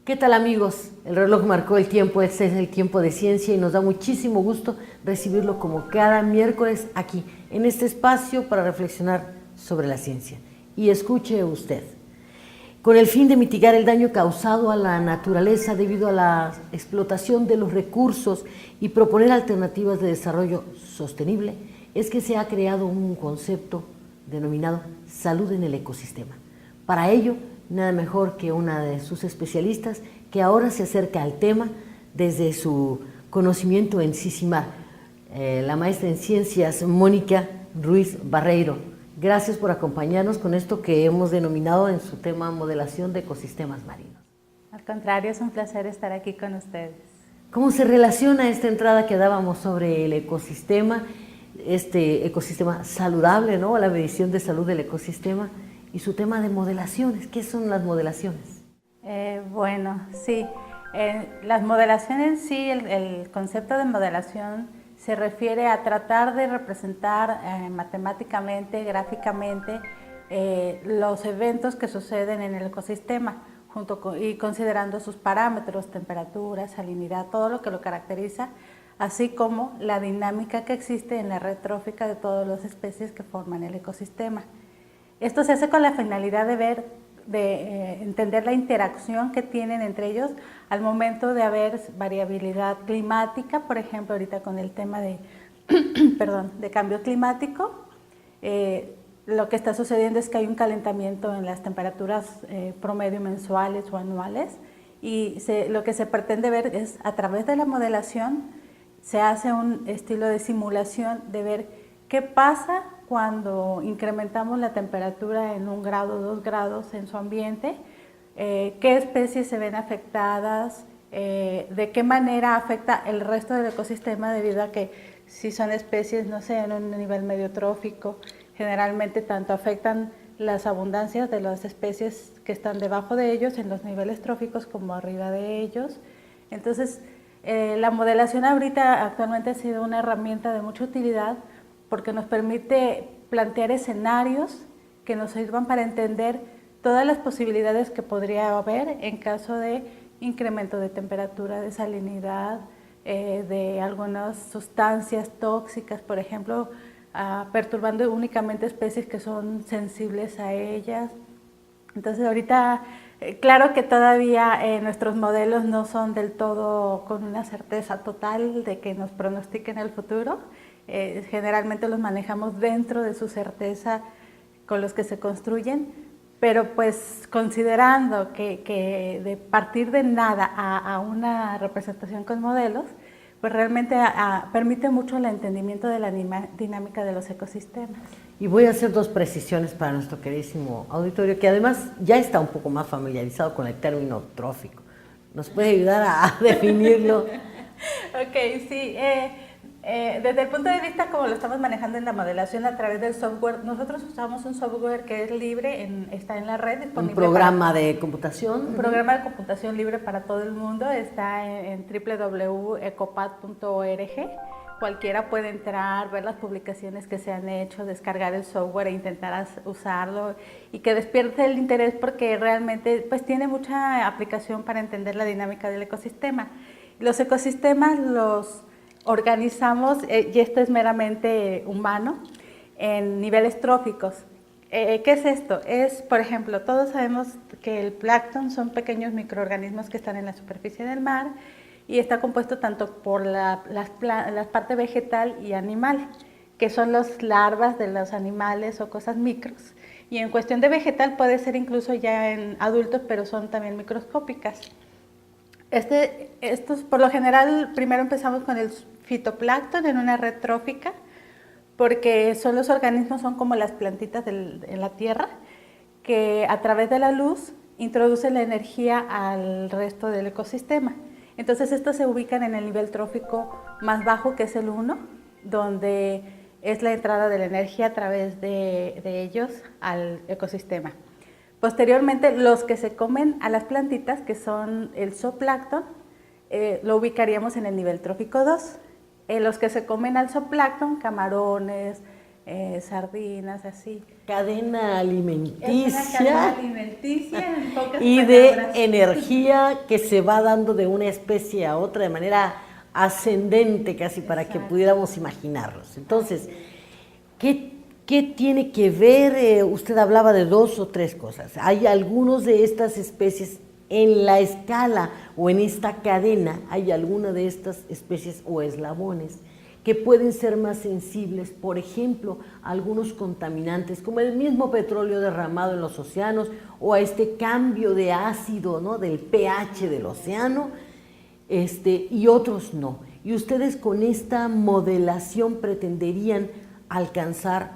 ¿Qué tal, amigos? El reloj marcó el tiempo, este es el tiempo de ciencia y nos da muchísimo gusto recibirlo como cada miércoles aquí, en este espacio para reflexionar sobre la ciencia. Y escuche usted, con el fin de mitigar el daño causado a la naturaleza debido a la explotación de los recursos y proponer alternativas de desarrollo sostenible, es que se ha creado un concepto denominado salud en el ecosistema. Para ello, nada mejor que una de sus especialistas que ahora se acerca al tema desde su conocimiento en Sisimar, la maestra en ciencias Mónica Ruiz Barreiro. Gracias por acompañarnos con esto que hemos denominado en su tema modelación de ecosistemas marinos. Al contrario, es un placer estar aquí con ustedes. ¿Cómo se relaciona esta entrada que dábamos sobre el ecosistema, este ecosistema saludable, ¿no? La medición de salud del ecosistema y su tema de modelaciones? ¿Qué son las modelaciones? Las modelaciones en sí, el concepto de modelación se refiere a tratar de representar matemáticamente, gráficamente, los eventos que suceden en el ecosistema y considerando sus parámetros, temperatura, salinidad, todo lo que lo caracteriza, así como la dinámica que existe en la red trófica de todas las especies que forman el ecosistema. Esto se hace con la finalidad de entender la interacción que tienen entre ellos al momento de haber variabilidad climática, por ejemplo, ahorita con el tema de, de cambio climático, lo que está sucediendo es que hay un calentamiento en las temperaturas promedio mensuales o anuales y lo que se pretende ver es, a través de la modelación, se hace un estilo de simulación de ver qué pasa cuando incrementamos la temperatura en 1 grado, 2 grados en su ambiente, qué especies se ven afectadas, de qué manera afecta el resto del ecosistema debido a que si son especies, no sé, en un nivel medio trófico, generalmente tanto afectan las abundancias de las especies que están debajo de ellos en los niveles tróficos como arriba de ellos. Entonces, la modelación actualmente ha sido una herramienta de mucha utilidad porque nos permite plantear escenarios que nos sirvan para entender todas las posibilidades que podría haber en caso de incremento de temperatura, de salinidad, de algunas sustancias tóxicas, por ejemplo, perturbando únicamente especies que son sensibles a ellas. Entonces ahorita, claro que todavía nuestros modelos no son del todo con una certeza total de que nos pronostiquen el futuro. Generalmente los manejamos dentro de su certeza con los que se construyen, pero pues considerando que de partir de nada a una representación con modelos, pues realmente permite mucho el entendimiento de la dinámica de los ecosistemas. Y voy a hacer 2 precisiones para nuestro queridísimo auditorio, que además ya está un poco más familiarizado con el término trófico. ¿Nos puede ayudar a definirlo? Ok, sí. Desde el punto de vista como lo estamos manejando en la modelación a través del software, nosotros usamos un software que es libre, está en la red, disponible. Un programa de computación. Un programa de computación libre para todo el mundo, está en www.ecopad.org. Cualquiera puede entrar, ver las publicaciones que se han hecho, descargar el software e intentar usarlo y que despierte el interés porque realmente pues, tiene mucha aplicación para entender la dinámica del ecosistema. Los ecosistemas los organizamos, y esto es meramente humano, en niveles tróficos. ¿Qué es esto? Por ejemplo, todos sabemos que el plancton son pequeños microorganismos que están en la superficie del mar y está compuesto tanto por la parte vegetal y animal, que son las larvas de los animales o cosas micros. Y en cuestión de vegetal puede ser incluso ya en adultos, pero son también microscópicas. Estos, por lo general, primero empezamos con el fitoplancton en una red trófica, porque los organismos son como las plantitas en la tierra, que a través de la luz introducen la energía al resto del ecosistema. Entonces estos se ubican en el nivel trófico más bajo, que es el 1, donde es la entrada de la energía a través de ellos al ecosistema. Posteriormente, los que se comen a las plantitas, que son el zooplancton, lo ubicaríamos en el nivel trófico 2. Los que se comen al zooplancton, camarones, sardinas, así. Cadena alimenticia. Es una cadena alimenticia, en pocas y palabras. de energía que se va dando de una especie a otra de manera ascendente, casi para que pudiéramos imaginarlos. Entonces, ¿qué tiene que ver? Usted hablaba de 2 o 3 cosas. Hay algunos de estas especies en la escala o en esta cadena, hay alguna de estas especies o eslabones que pueden ser más sensibles, por ejemplo, a algunos contaminantes, como el mismo petróleo derramado en los océanos, o a este cambio de ácido, ¿no?, del pH del océano, y otros no. Y ustedes con esta modelación pretenderían alcanzar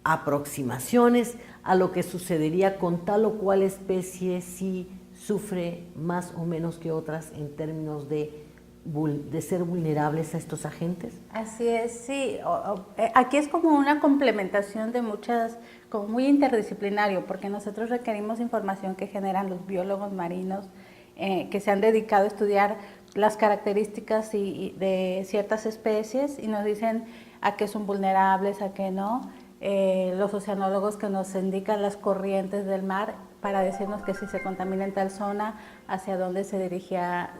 aproximaciones a lo que sucedería con tal o cual especie si sufre más o menos que otras en términos de ser vulnerables a estos agentes. Así es, sí. Aquí es como una complementación de muchas, como muy interdisciplinario, porque nosotros requerimos información que generan los biólogos marinos que se han dedicado a estudiar las características de ciertas especies y nos dicen a qué son vulnerables, a qué no. Los oceanólogos que nos indican las corrientes del mar para decirnos que si se contamina en tal zona, hacia dónde se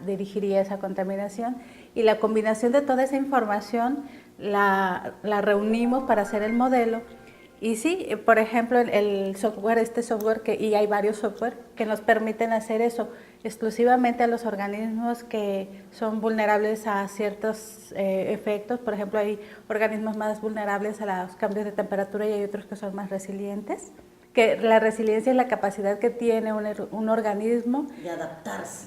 dirigiría esa contaminación. Y la combinación de toda esa información la reunimos para hacer el modelo. Y sí, por ejemplo, el software, y hay varios software que nos permiten hacer eso exclusivamente a los organismos que son vulnerables a ciertos efectos. Por ejemplo, hay organismos más vulnerables a los cambios de temperatura y hay otros que son más resilientes. Que la resiliencia es la capacidad que tiene un organismo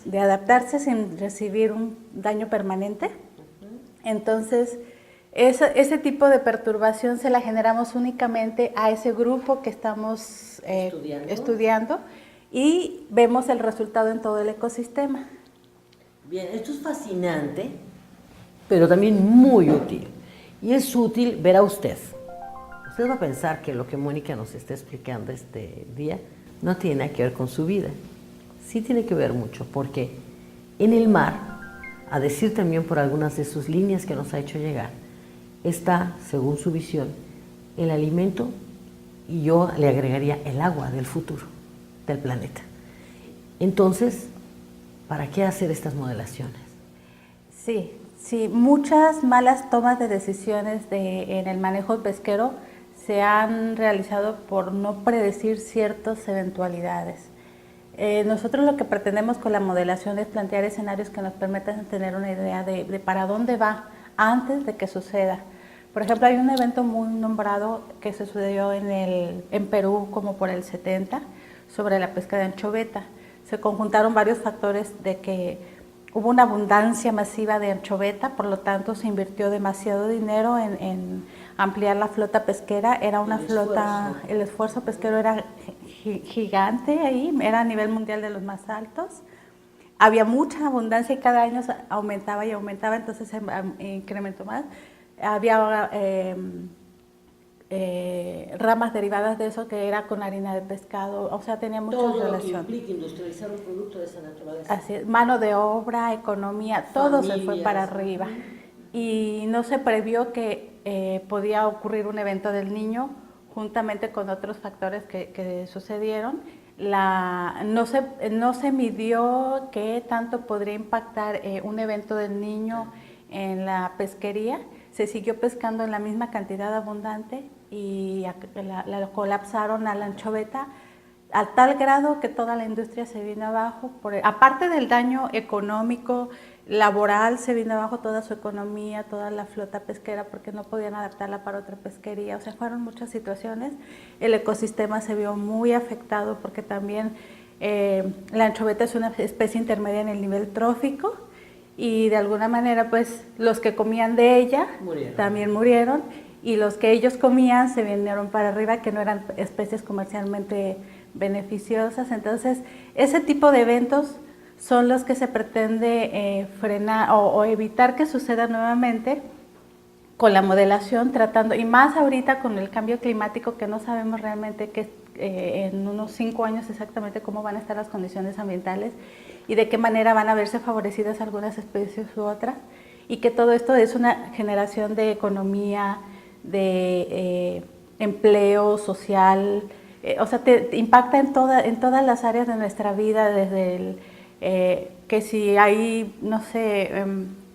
de adaptarse sin recibir un daño permanente. Entonces, ese tipo de perturbación se la generamos únicamente a ese grupo que estamos estudiando y vemos el resultado en todo el ecosistema. Bien, esto es fascinante, pero también muy útil. Y es útil, verá usted. Usted va a pensar que lo que Mónica nos está explicando este día no tiene nada que ver con su vida. Sí tiene que ver mucho, porque en el mar, a decir también por algunas de sus líneas que nos ha hecho llegar, está, según su visión, el alimento y yo le agregaría el agua del futuro del planeta. Entonces, ¿para qué hacer estas modelaciones? Sí, muchas malas tomas de decisiones en el manejo pesquero se han realizado por no predecir ciertas eventualidades. Nosotros lo que pretendemos con la modelación es plantear escenarios que nos permitan tener una idea de para dónde va antes de que suceda. Por ejemplo, hay un evento muy nombrado que se sucedió en Perú como por el 70 sobre la pesca de anchoveta. Se conjuntaron varios factores de que hubo una abundancia masiva de anchoveta, por lo tanto se invirtió demasiado dinero en ampliar la flota pesquera. Era una flota, el esfuerzo pesquero era gigante ahí, era a nivel mundial de los más altos. Había mucha abundancia y cada año aumentaba y aumentaba, entonces se incrementó más. Había ramas derivadas de eso que era con harina de pescado, o sea, tenía mucha relación. Todo lo que implica industrializar un producto de esa naturaleza. Así es, mano de obra, economía, todo se fue para arriba. Y no se previó que podía ocurrir un evento del Niño juntamente con otros factores que sucedieron. No se midió qué tanto podría impactar un evento del Niño en la pesquería. Se siguió pescando en la misma cantidad abundante y la colapsaron a la anchoveta a tal grado que toda la industria se vino abajo. Aparte del daño económico, laboral, se vino abajo toda su economía, toda la flota pesquera, porque no podían adaptarla para otra pesquería. O sea, fueron muchas situaciones. El ecosistema se vio muy afectado porque también la anchoveta es una especie intermedia en el nivel trófico y de alguna manera pues los que comían de ella también murieron y los que ellos comían se vinieron para arriba, que no eran especies comercialmente beneficiosas. Entonces, ese tipo de eventos son los que se pretende frenar o evitar que suceda nuevamente con la modelación, tratando, y más ahorita con el cambio climático, que no sabemos realmente en unos 5 años exactamente cómo van a estar las condiciones ambientales y de qué manera van a verse favorecidas algunas especies u otras, y que todo esto es una generación de economía, de empleo social, o sea, te impacta en todas las áreas de nuestra vida, desde que si hay, no sé,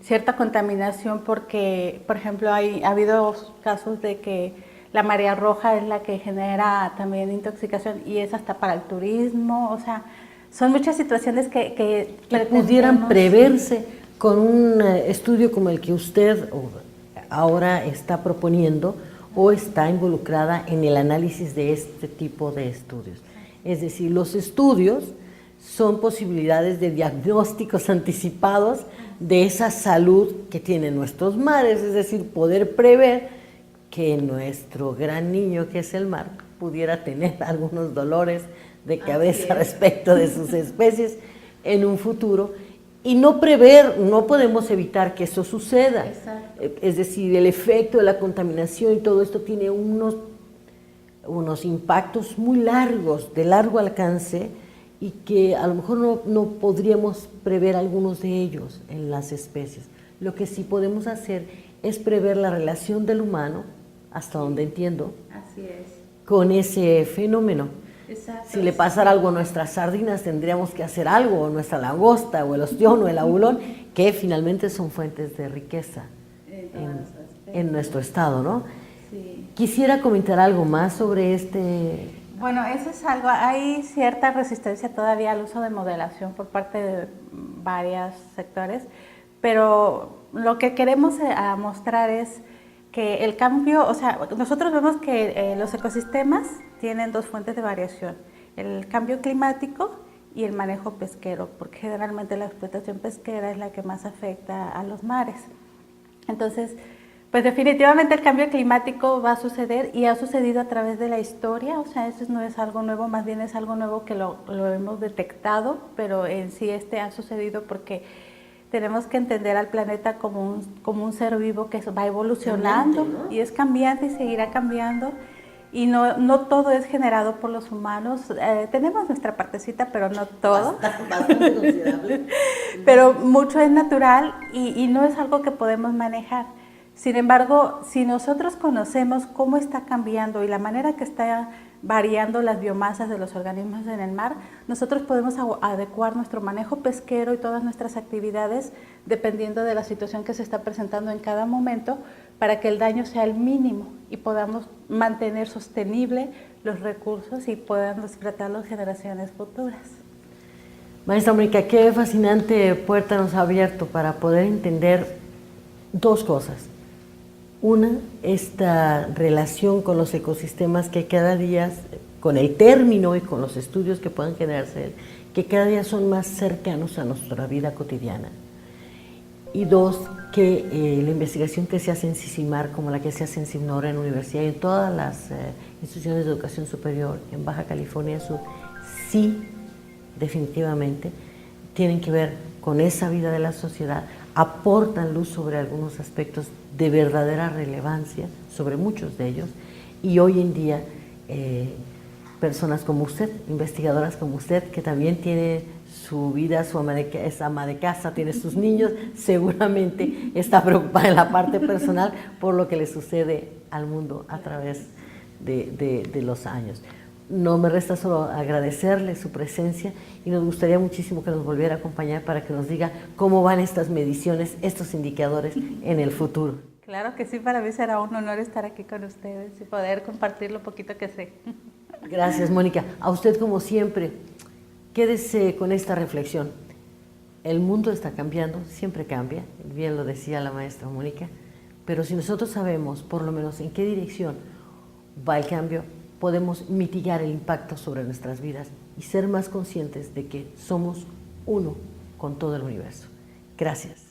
cierta contaminación porque, por ejemplo, ha habido casos de que la marea roja es la que genera también intoxicación y es hasta para el turismo, o sea, son muchas situaciones que pudieran preverse con un estudio como el que usted ahora está proponiendo o está involucrada en el análisis de este tipo de estudios. Es decir, los estudios son posibilidades de diagnósticos anticipados de esa salud que tienen nuestros mares, es decir, poder prever que nuestro gran niño que es el mar pudiera tener algunos dolores de cabeza respecto de sus especies en un futuro, y no prever, no podemos evitar que eso suceda. Exacto. Es decir, el efecto de la contaminación y todo esto tiene unos impactos muy largos, de largo alcance, y que a lo mejor no podríamos prever algunos de ellos en las especies. Lo que sí podemos hacer es prever la relación del humano, hasta donde entiendo, así es, con ese fenómeno. Exacto. Si le pasara algo a nuestras sardinas, tendríamos que hacer algo, o nuestra langosta, o el ostión, o el abulón, que finalmente son fuentes de riqueza en nuestro estado, ¿no? Sí. Quisiera comentar algo más sobre este... Bueno, eso es algo, hay cierta resistencia todavía al uso de modelación por parte de varios sectores, pero lo que queremos mostrar es que el cambio, o sea, nosotros vemos que los ecosistemas tienen 2 fuentes de variación, el cambio climático y el manejo pesquero, porque generalmente la explotación pesquera es la que más afecta a los mares. Entonces, pues definitivamente el cambio climático va a suceder y ha sucedido a través de la historia, o sea, eso no es algo nuevo, más bien es algo nuevo que lo hemos detectado, pero en sí ha sucedido porque tenemos que entender al planeta como un ser vivo que va evolucionando, ¿no? Y es cambiante y seguirá cambiando, y no todo es generado por los humanos, tenemos nuestra partecita, pero no todo. Bastante considerable. Pero mucho es natural y no es algo que podemos manejar. Sin embargo, si nosotros conocemos cómo está cambiando y la manera que está variando las biomasas de los organismos en el mar, nosotros podemos adecuar nuestro manejo pesquero y todas nuestras actividades dependiendo de la situación que se está presentando en cada momento para que el daño sea el mínimo y podamos mantener sostenible los recursos y puedan explotar las generaciones futuras. Maestra Mónica, qué fascinante puerta nos ha abierto para poder entender 2 cosas. Una, esta relación con los ecosistemas que cada día, con el término y con los estudios que puedan generarse, que cada día son más cercanos a nuestra vida cotidiana. Y 2, que la investigación que se hace en CICIMAR, como la que se hace en CIMNORA, en la universidad y en todas las instituciones de educación superior en Baja California Sur, sí, definitivamente, tienen que ver con esa vida de la sociedad, aportan luz sobre algunos aspectos de verdadera relevancia, sobre muchos de ellos, y hoy en día personas como usted, investigadoras como usted, que también tiene su vida, es ama de casa, tiene sus niños, seguramente está preocupada en la parte personal por lo que le sucede al mundo a través de los años. No me resta solo agradecerle su presencia y nos gustaría muchísimo que nos volviera a acompañar para que nos diga cómo van estas mediciones, estos indicadores en el futuro. Claro que sí, para mí será un honor estar aquí con ustedes y poder compartir lo poquito que sé. Gracias, Mónica. A usted, como siempre, quédese con esta reflexión. El mundo está cambiando, siempre cambia, bien lo decía la maestra Mónica, pero si nosotros sabemos por lo menos en qué dirección va el cambio, podemos mitigar el impacto sobre nuestras vidas y ser más conscientes de que somos uno con todo el universo. Gracias.